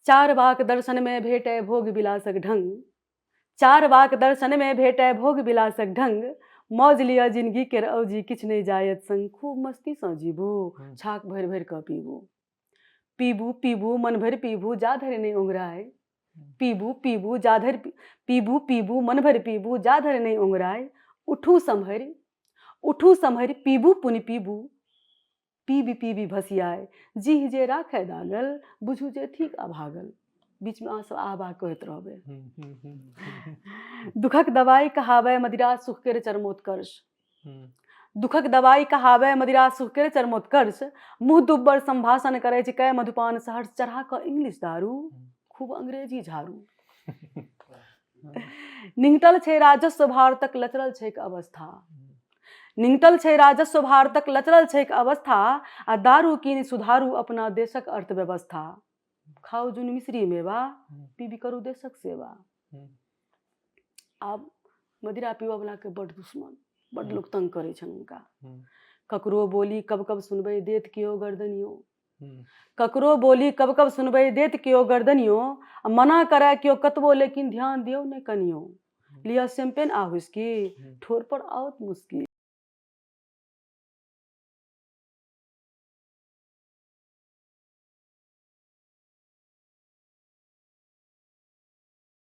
चार बाक दर्शन में भेटै भोग विलासक ढंग, चार बाक दर्शन में भेटै भोग विलासक ढंग, मौज लिअ जिंदगी केर औजी किछ नहीं जायत संग। खूब मस्ती सँ जीबू, छाक भरि भरि कऽ पीबू, पीबू पीबू मन भरि पीबू जा धरि नहीं ओंघराय, पीबू पीबू जा धरि पीबू पीबू मन भरि पीबू जा धरि नहीं ओंघराय। उठू सम्हरि पीबू पुनि पीबू, पीबी पीबी भसियाय। जीह जे राखै दागल, बुझू जे ठीक अभागल। बीच में अहाँ सब आबा कहैत रहबै। दुखक दवाई कहावै मदिरा सुख केर चरमोत्कर्ष, दुखक दवाई कहावै मदिरा सुख केर चरमोत्कर्ष। मुँह दुब्बर संभाषण करै छै कै मधुपान सहर्ष, चढ़ा कऽ इंग्लिश दारू खूब अंग्रेजी झाड़ू। निंगटल छै राजस्व भारतक लचरल छैक अवस्था, निंगटल छै राजस्व भारतक लचरल छैक अवस्था, आ दारू कीन सुधारू अपना देशक अर्थव्यवस्था। खाओ जुन मिश्री मेवा, पीबी करू देशक सेवा। आब मदिरा पीबऽ वाला के बड़ दुश्मन, बड़ लोग तंग करे छन उनका। ककरो बोली कब कब सुनबै देत कियो गर्दनियो, ककरो बोली कब कब सुनबै देत कियो गर्दनियो। मना करे कियो कतबो लेकिन ध्यान दियौ ने कनियो, लिअ शैंपेन आ व्हिस्की ठोर पर आओत मुस्की।